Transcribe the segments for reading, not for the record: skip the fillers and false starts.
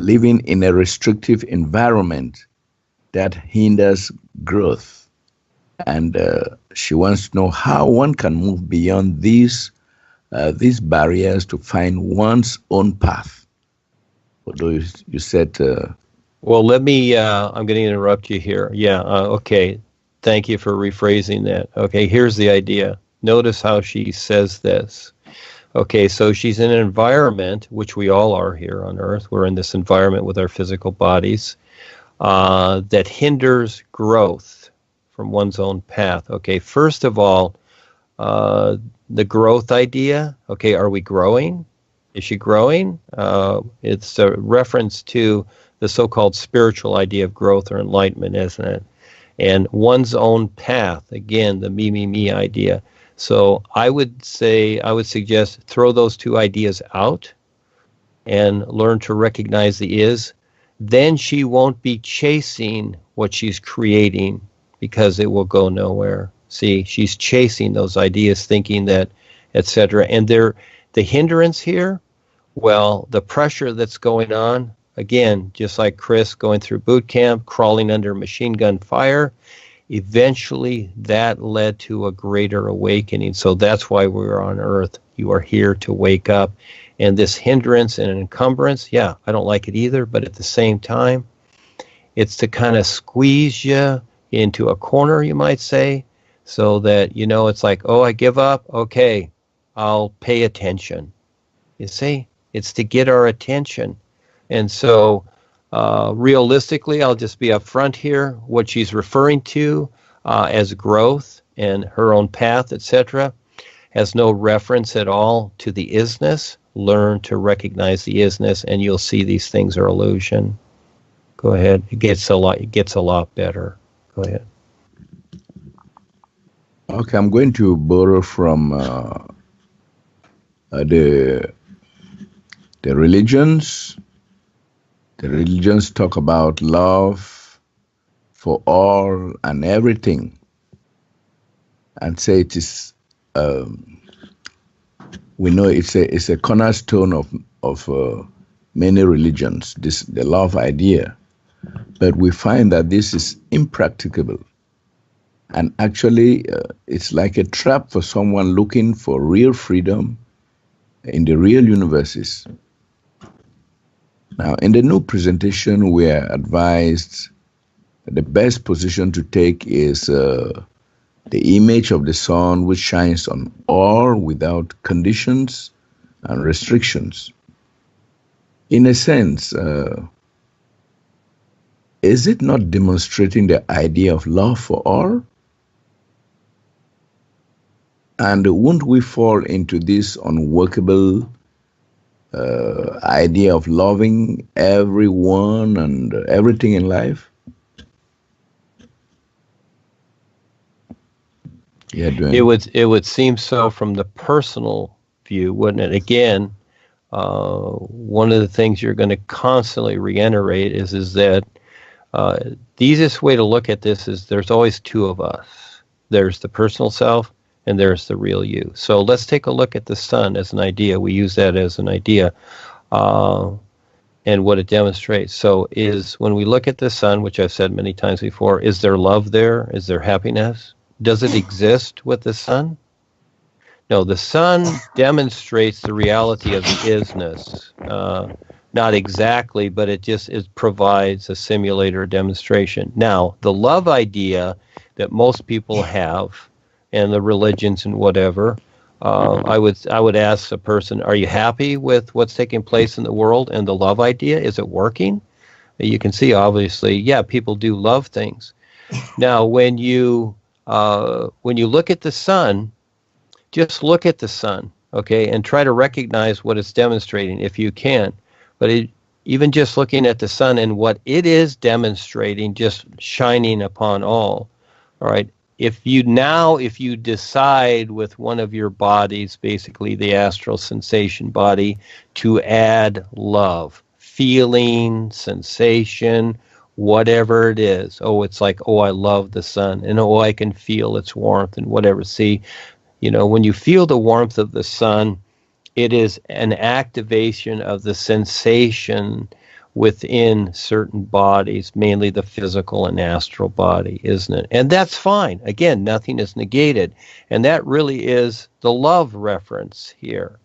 living in a restrictive environment that hinders growth. And she wants to know how one can move beyond these barriers to find one's own path. Although you said... well, let me, I'm going to interrupt you here. Yeah, okay. Thank you for rephrasing that. Okay, here's the idea. Notice how she says this. Okay, so she's in an environment, which we all are here on Earth. We're in this environment with our physical bodies that hinders growth from one's own path. Okay, first of all, the growth idea. Okay, are we growing? Is she growing? It's a reference to the so-called spiritual idea of growth or enlightenment, isn't it? And one's own path, again, the me idea. So I would suggest throw those two ideas out and learn to recognize the is. Then she won't be chasing what she's creating because it will go nowhere. See, she's chasing those ideas, thinking that, etc. And the hindrance here, well, the pressure that's going on, again, just like Chris going through boot camp, crawling under machine gun fire, eventually that led to a greater awakening. So that's why we're on Earth. You are here to wake up. And this hindrance and encumbrance, yeah, I don't like it either, but at the same time, it's to kind of squeeze you into a corner, you might say, so that, it's like, oh, I give up. Okay, I'll pay attention. You see, it's to get our attention. And so realistically, I'll just be upfront here. What she's referring to as growth and her own path, etc., has no reference at all to the isness. Learn to recognize the isness, and you'll see these things are illusion. Go ahead. It gets a lot better. Go ahead. Okay, I'm going to borrow from the religions. The religions talk about love for all and everything, and say it is. We know it's a cornerstone of many religions. The love idea, but we find that this is impracticable, and actually, it's like a trap for someone looking for real freedom in the real universes. Now, in the new presentation, we are advised the best position to take is the image of the sun, which shines on all without conditions and restrictions. In a sense, is it not demonstrating the idea of love for all? And won't we fall into this unworkable idea of loving everyone and everything in life? Yeah, Duane. It would seem so from the personal view, wouldn't it? Again, one of the things you're going to constantly reiterate is that the easiest way to look at this is there's always two of us. There's the personal self, and there's the real you. So let's take a look at the sun as an idea. We use that as an idea and what it demonstrates. So is when we look at the sun, which I've said many times before, is there love there? Is there happiness? Does it exist with the sun? No, the sun demonstrates the reality of the isness. Not exactly, but it provides a simulator demonstration. Now, the love idea that most people have, and the religions and whatever, I would ask a person, are you happy with what's taking place in the world and the love idea? Is it working? You can see, obviously, yeah, people do love things. Now, when you look at the sun, just look at the sun, okay, and try to recognize what it's demonstrating if you can. But even just looking at the sun and what it is demonstrating, just shining upon all right, if you decide with one of your bodies, basically the astral sensation body, to add love, feeling, sensation, whatever it is. Oh, it's like, oh, I love the sun, and oh, I can feel its warmth and whatever. See, when you feel the warmth of the sun, it is an activation of the sensation within certain bodies, mainly the physical and astral body, isn't it? And that's fine. Again, nothing is negated. And that really is the love reference here,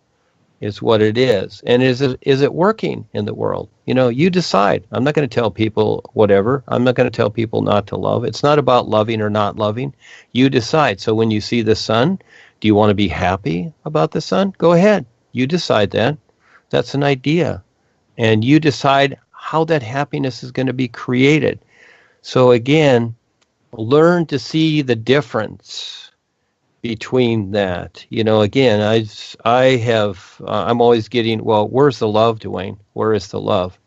is what it is. And is it working in the world? You decide. I'm not going to tell people whatever. I'm not going to tell people not to love. It's not about loving or not loving. You decide. So when you see the sun, do you want to be happy about the sun? Go ahead. You decide that. That's an idea. And you decide how that happiness is going to be created. So again, learn to see the difference between that. Again, I'm always getting, well, where's the love, Duane? Where is the love?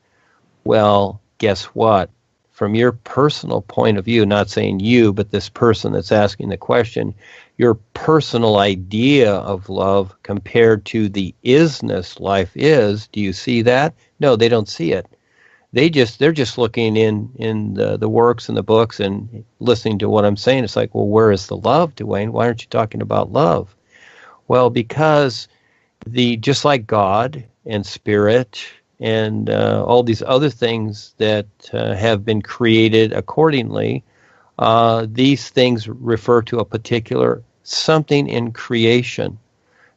Well, guess what? From your personal point of view, not saying you, but this person that's asking the question, your personal idea of love compared to the isness life is, do you see that? No, they don't see it. They're just looking in the works and the books and listening to what I'm saying. It's like, well, where is the love, Duane? Why aren't you talking about love? Well, because just like God and spirit and all these other things that have been created accordingly, these things refer to a particular something in creation.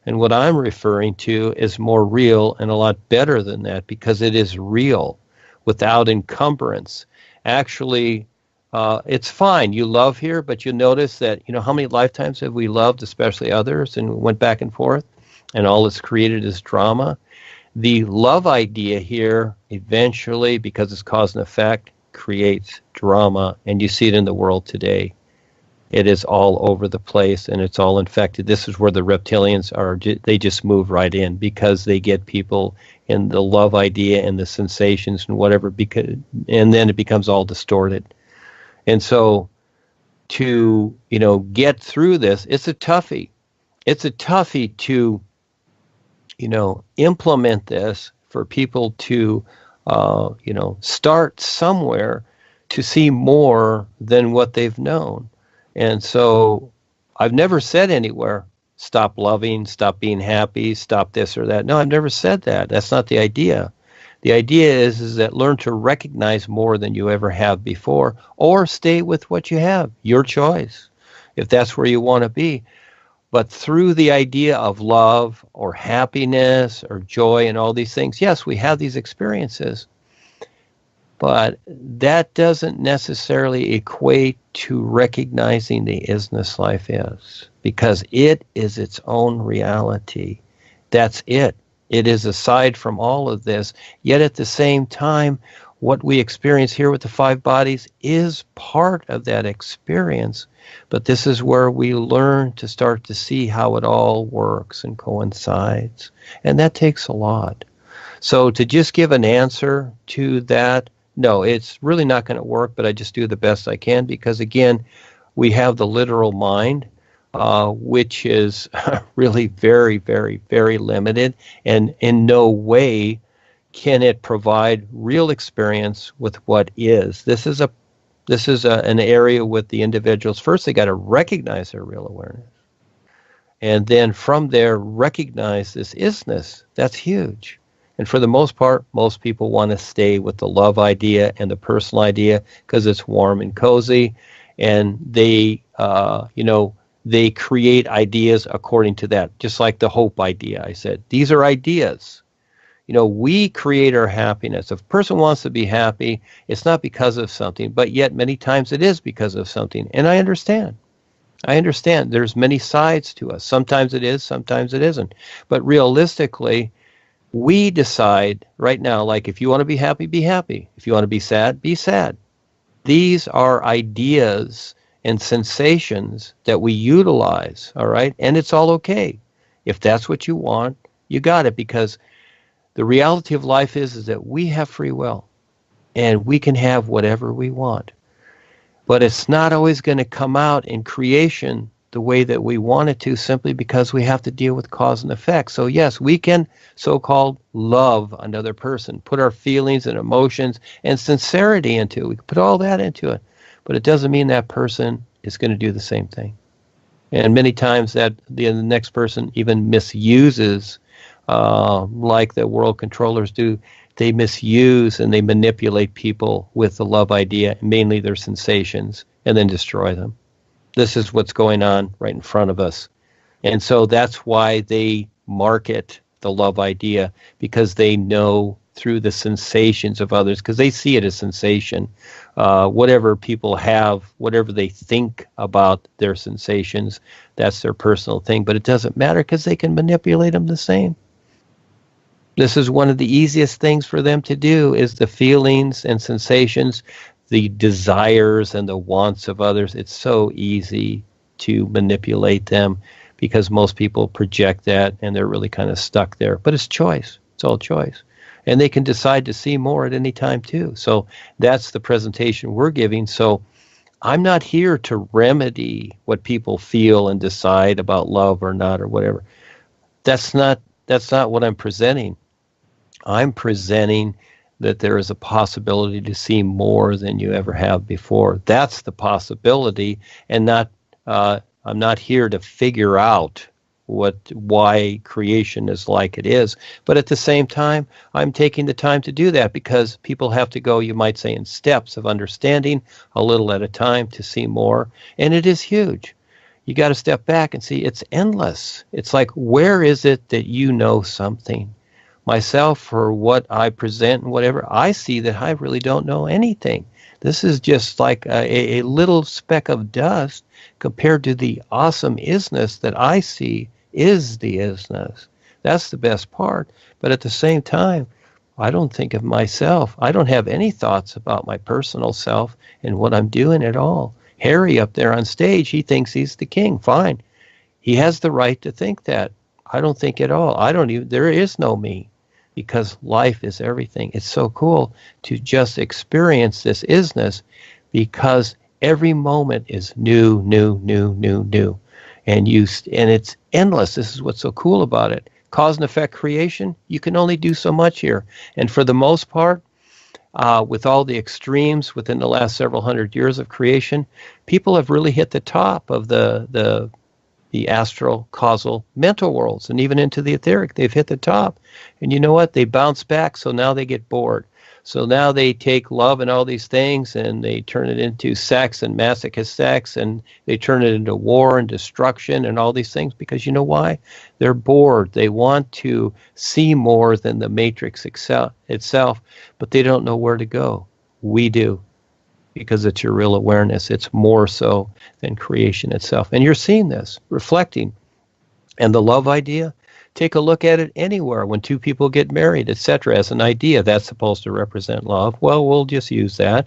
And what I'm referring to is more real and a lot better than that, because it is real without encumbrance. Actually, it's fine. You love here, but you notice that, how many lifetimes have we loved, especially others, and went back and forth, and all it's created is drama. The love idea here, eventually, because it's cause and effect, creates drama, and you see it in the world today. It is all over the place, and it's all infected. This is where the reptilians are. They just move right in because they get people in the love idea and the sensations and whatever, and then it becomes all distorted. And so to, get through this, it's a toughie. It's a toughie to, implement this for people to, start somewhere to see more than what they've known. And so I've never said anywhere, stop loving, stop being happy, stop this or that. No, I've never said that. That's not the idea. The idea is that learn to recognize more than you ever have before, or stay with what you have, your choice, if that's where you want to be. But through the idea of love or happiness or joy and all these things, yes, we have these experiences. But that doesn't necessarily equate to recognizing the isness life is, because it is its own reality. That's it. It is aside from all of this. Yet at the same time, what we experience here with the five bodies is part of that experience. But this is where we learn to start to see how it all works and coincides. And that takes a lot. So to just give an answer to that, no, it's really not going to work, but I just do the best I can because, again, we have the literal mind, which is really very, very, very limited, and in no way can it provide real experience with what is. This is an area with the individuals. First, they got to recognize their real awareness, and then from there, recognize this isness. That's huge. And for the most part, most people want to stay with the love idea and the personal idea because it's warm and cozy, and they, they create ideas according to that. Just like the hope idea, I said, these are ideas. We create our happiness. If a person wants to be happy, it's not because of something, but yet many times it is because of something. And I understand. There's many sides to us. Sometimes it is, sometimes it isn't. But realistically, we decide right now, like if you want to be happy, be happy. If you want to be sad, be sad. These are ideas and sensations that we utilize, all right? And it's all okay. If that's what you want, you got it, because the reality of life is that we have free will and we can have whatever we want. But it's not always going to come out in creation the way that we want it to, simply because we have to deal with cause and effect. So yes, we can so-called love another person, put our feelings and emotions and sincerity into it. We can put all that into it, but it doesn't mean that person is going to do the same thing. And many times that the next person even misuses, like the world controllers do, they misuse and they manipulate people with the love idea, mainly their sensations, and then destroy them. This is what's going on right in front of us. And so that's why they market the love idea, because they know through the sensations of others, because they see it as sensation. Whatever people have, whatever they think about their sensations, that's their personal thing. But it doesn't matter, because they can manipulate them the same. This is one of the easiest things for them to do, is the feelings and sensations, the desires and the wants of others. It's so easy to manipulate them, because most people project that and they're really kind of stuck there. But it's choice. It's all choice. And they can decide to see more at any time too. So that's the presentation we're giving. So I'm not here to remedy what people feel and decide about love or not or whatever. That's not what I'm presenting. I'm presenting that there is a possibility to see more than you ever have before. That's the possibility, and not I'm not here to figure out why creation is like it is. But at the same time, I'm taking the time to do that, because people have to go, you might say, in steps of understanding, a little at a time, to see more. And it is huge. You got to step back and see it's endless. It's like, where is it that you know something? Myself, for what I present and whatever, I see that I really don't know anything. This is just like a little speck of dust compared to the awesome isness that I see is the isness. That's the best part. But at the same time, I don't think of myself. I don't have any thoughts about my personal self and what I'm doing at all. Harry up there on stage, he thinks he's the king. Fine. He has the right to think that. I don't think at all. There is no me, because life is everything. It's so cool to just experience this isness, because every moment is new. And it's endless. This is what's so cool about it. Cause and effect creation, you can only do so much here. And for the most part, with all the extremes within the last several hundred years of creation, people have really hit the top of the astral, causal, mental worlds, and even into the etheric. They've hit the top. And you know what? They bounce back, so now they get bored. So now they take love and all these things, and they turn it into sex and masochist sex, and they turn it into war and destruction and all these things, because you know why? They're bored. They want to see more than the matrix itself, but they don't know where to go. We do, because it's your real awareness. It's more so than creation itself. And you're seeing this, reflecting. And the love idea, take a look at it anywhere. When two people get married, etc., as an idea, that's supposed to represent love. Well, we'll just use that.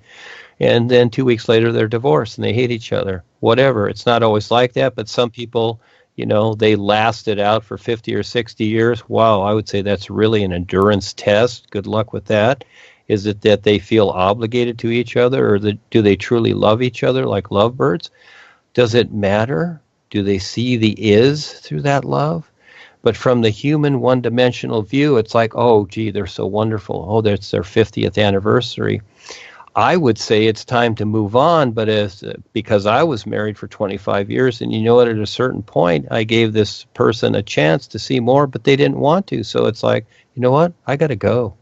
And then 2 weeks later, they're divorced and they hate each other. Whatever. It's not always like that, but some people, they lasted out for 50 or 60 years. Wow, I would say that's really an endurance test. Good luck with that. Is it that they feel obligated to each other, or do they truly love each other like lovebirds? Does it matter? Do they see the is through that love? But from the human one-dimensional view, it's like, oh, gee, they're so wonderful. Oh, that's their 50th anniversary. I would say it's time to move on, but because I was married for 25 years, and you know what, at a certain point, I gave this person a chance to see more, but they didn't want to. So it's like, you know what, I got to go.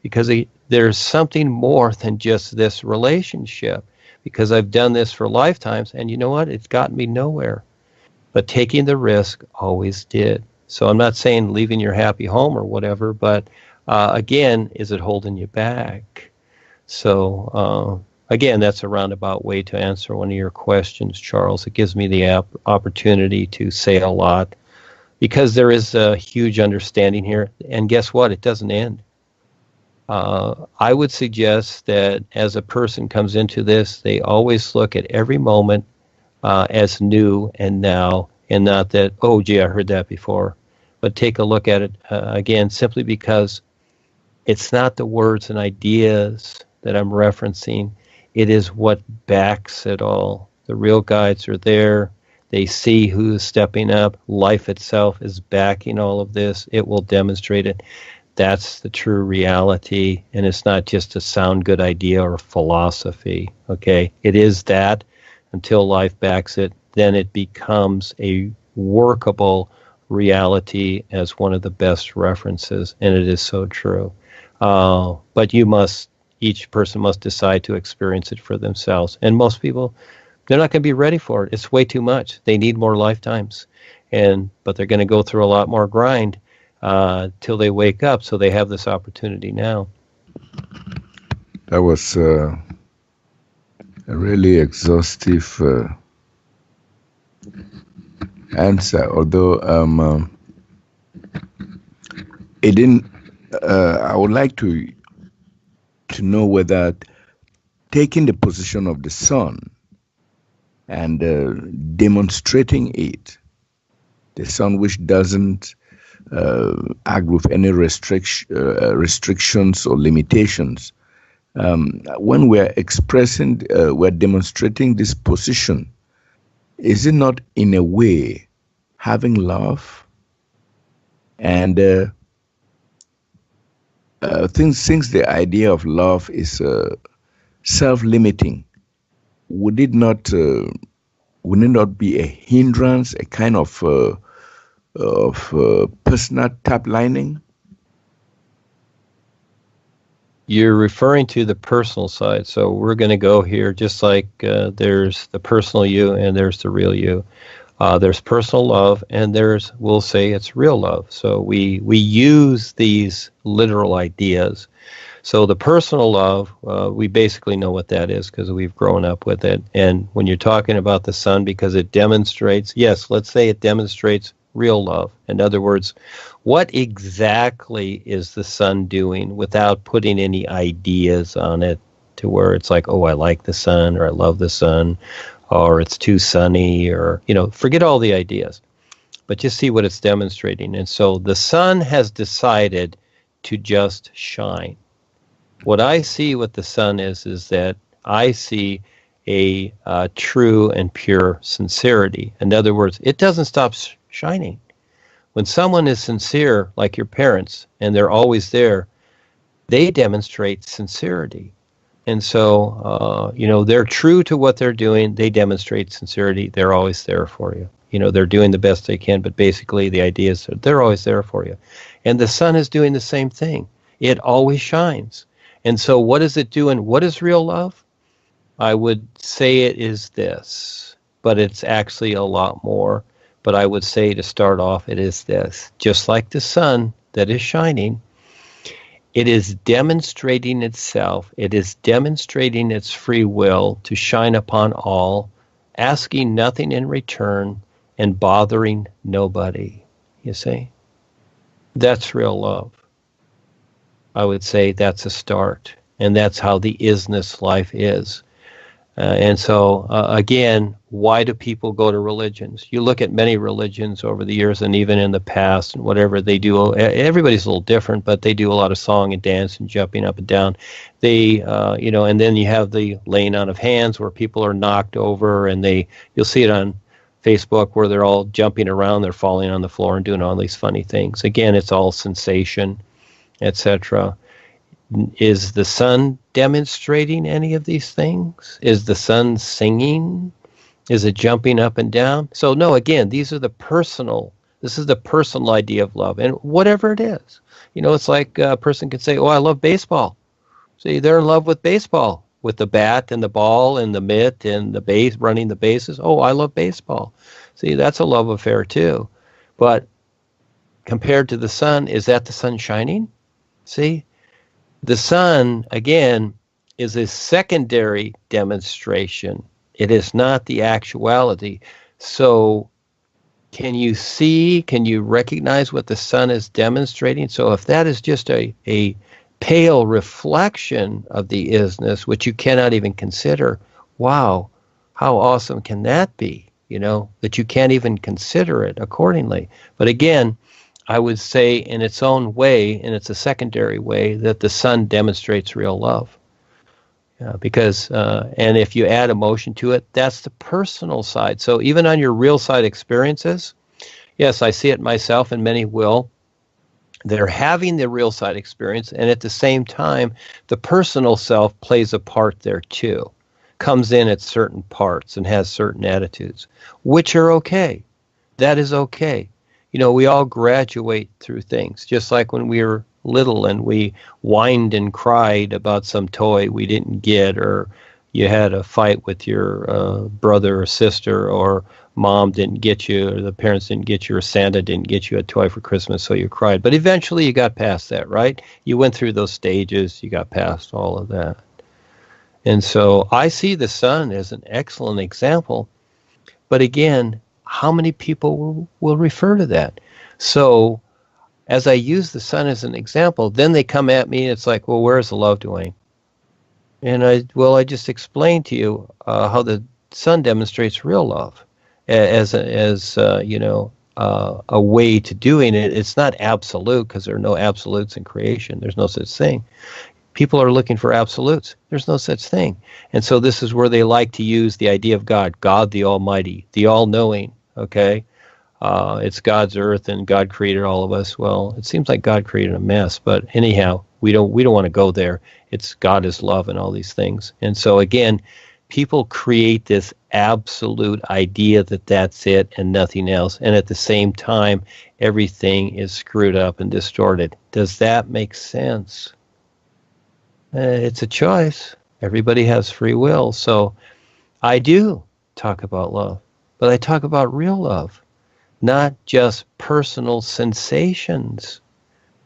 Because there's something more than just this relationship, because I've done this for lifetimes, and you know what, it's gotten me nowhere. But taking the risk always did. So I'm not saying leaving your happy home or whatever, but again, is it holding you back? So again, that's a roundabout way to answer one of your questions, Charles. It gives me the opportunity to say a lot, because there is a huge understanding here. And guess what? It doesn't end. I would suggest that as a person comes into this, they always look at every moment as new and now, and not that, oh, gee, I heard that before. But take a look at it again, simply because it's not the words and ideas that I'm referencing. It is what backs it all. The real guides are there. They see who is stepping up. Life itself is backing all of this. It will demonstrate it. That's the true reality, and it's not just a sound good idea or philosophy, okay? It is that until life backs it. Then it becomes a workable reality as one of the best references, and it is so true. But each person must decide to experience it for themselves. And most people, they're not going to be ready for it. It's way too much. They need more lifetimes. But they're going to go through a lot more grind till they wake up. So they have this opportunity now. That was a really exhaustive answer, although it didn't. I would like to know whether taking the position of the sun and demonstrating it, the sun which doesn't act with any restrictions or limitations, when we're expressing, we're demonstrating this position, is it not in a way having love? And since the idea of love is self-limiting, would it not be a hindrance, a kind of personal taplining? You're referring to the personal side. So we're going to go here just like there's the personal you and there's the real you. There's personal love and we'll say it's real love. So we use these literal ideas. So the personal love, we basically know what that is because we've grown up with it. And when you're talking about the sun, because it demonstrates, yes, let's say it demonstrates real love. In other words, what exactly is the sun doing without putting any ideas on it to where it's like, oh, I like the sun, or I love the sun, or it's too sunny, or, forget all the ideas, but just see what it's demonstrating. And so the sun has decided to just shine. What I see with the sun is that I see a true and pure sincerity. In other words, it doesn't stop shining. When someone is sincere, like your parents, and they're always there, they demonstrate sincerity. And so, they're true to what they're doing. They demonstrate sincerity. They're always there for you. They're doing the best they can, but basically the idea is they're always there for you. And the sun is doing the same thing. It always shines. And so what is it doing? What is real love? I would say it is this, but it's actually a lot more. But I would say to start off, it is this. Just like the sun that is shining, it is demonstrating itself. It is demonstrating its free will to shine upon all, asking nothing in return and bothering nobody. You see? That's real love. I would say that's a start. And that's how the isness life is. And so, again, why do people go to religions? You look at many religions over the years and even in the past and whatever they do, everybody's a little different, but they do a lot of song and dance and jumping up and down. They, and then you have the laying on of hands where people are knocked over and you'll see it on Facebook where they're all jumping around, they're falling on the floor and doing all these funny things. Again, it's all sensation, etc. Is the sun demonstrating any of these things? Is the sun singing? Is it jumping up and down? So no, again, this is the personal idea of love. And whatever it is, it's like a person could say, oh, I love baseball. See, they're in love with baseball, with the bat and the ball and the mitt and the base, running the bases. Oh, I love baseball. See, that's a love affair too. But compared to the sun, is that the sun shining? See? The sun, again, is a secondary demonstration. It is not the actuality. So can you recognize what the sun is demonstrating? So if that is just a pale reflection of the isness, which you cannot even consider, wow, how awesome can that be? That you can't even consider it accordingly. But again, I would say in its own way, and it's a secondary way, that the sun demonstrates real love. Because, and if you add emotion to it, that's the personal side. So even on your real side experiences, yes, I see it myself and many will. They're having the real side experience, and at the same time, the personal self plays a part there too, comes in at certain parts and has certain attitudes, which are okay. That is okay. We all graduate through things, just like when we were little and we whined and cried about some toy we didn't get, or you had a fight with your brother or sister, or mom didn't get you, or the parents didn't get you, or Santa didn't get you a toy for Christmas, so you cried. But eventually you got past that, right? You went through those stages, you got past all of that. And so I see the sun as an excellent example. But again, how many people will refer to that? So as I use the sun as an example, then they come at me and it's like, well, where's the love, Duane? And I just explained to you how the sun demonstrates real love as a way to doing it. It's not absolute, because there are no absolutes in creation. There's no such thing. People are looking for absolutes. There's no such thing. And so this is where they like to use the idea of God, God the Almighty, the all-knowing, okay? It's God's earth and God created all of us. Well, it seems like God created a mess, but anyhow, we don't want to go there. It's God is love and all these things. And so again, people create this absolute idea that that's it and nothing else. And at the same time, everything is screwed up and distorted. Does that make sense? It's a choice. Everybody has free will. So I do talk about love, but I talk about real love, not just personal sensations.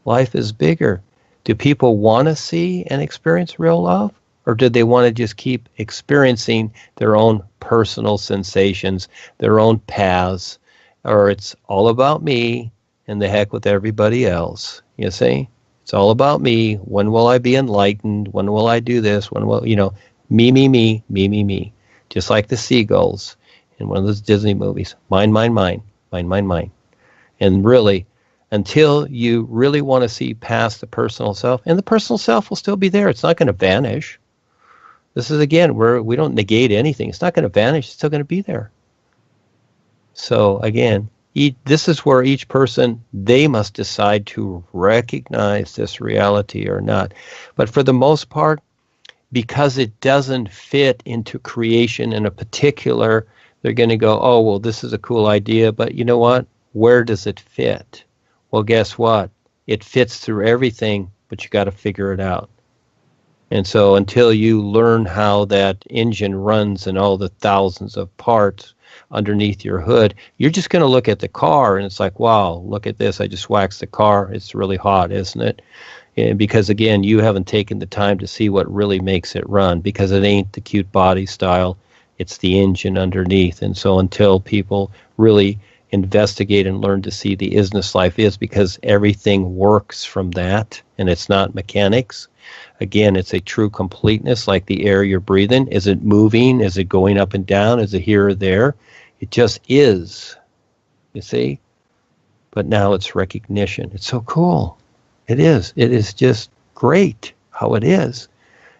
Life is bigger. Do people want to see and experience real love? Or do they want to just keep experiencing their own personal sensations, their own paths, or it's all about me and the heck with everybody else? You see? It's all about me. When will I be enlightened? When will I do this? When will, me, me, me, me, me, me. Just like the seagulls in one of those Disney movies. Mine, mine, mine, mine, mine, mine. And really, until you really want to see past the personal self, and the personal self will still be there. It's not going to vanish. This is, again, where we don't negate anything. It's not going to vanish. It's still going to be there. So, again, this is where each person, they must decide to recognize this reality or not. But for the most part, because it doesn't fit into creation in a particular, they're going to go, oh, well, this is a cool idea, but you know what? Where does it fit? Well, guess what? It fits through everything, but you got to figure it out. And so until you learn how that engine runs and all the thousands of parts underneath your hood, you're just going to look at the car and it's like, wow, look at this. I just waxed the car. It's really hot, isn't it? And because, again, you haven't taken the time to see what really makes it run, because it ain't the cute body style. It's the engine underneath. And so until people really investigate and learn to see the isness life is, because everything works from that and it's not mechanics. Again, it's a true completeness, like the air you're breathing. Is it moving? Is it going up and down? Is it here or there? It just is, you see? But now it's recognition. It's so cool. It is. It is just great how it is.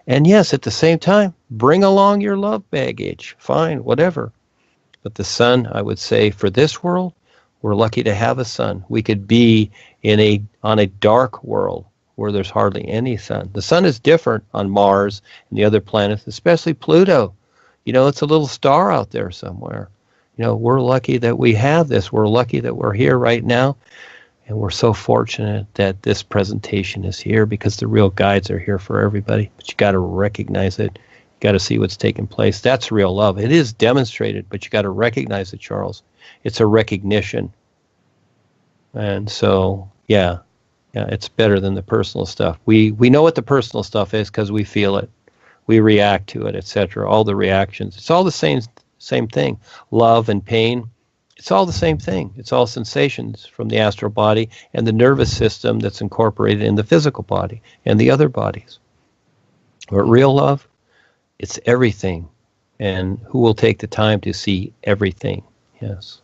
And yes, at the same time, bring along your love baggage. Fine, whatever. But the sun, I would say, for this world, we're lucky to have a sun. We could be on a dark world where there's hardly any sun. The sun is different on Mars and the other planets, especially Pluto. It's a little star out there somewhere. We're lucky that we have this. We're lucky that we're here right now. And we're so fortunate that this presentation is here, because the real guides are here for everybody. But you got to recognize it. You got to see what's taking place. That's real love. It is demonstrated, but you got to recognize it, Charles. It's a recognition. And so, yeah, it's better than the personal stuff. We know what the personal stuff is because we feel it. We react to it, etc. All the reactions. It's all the same thing. Love and pain. It's all the same thing. It's all sensations from the astral body and the nervous system that's incorporated in the physical body and the other bodies. But real love, it's everything. And who will take the time to see everything? Yes.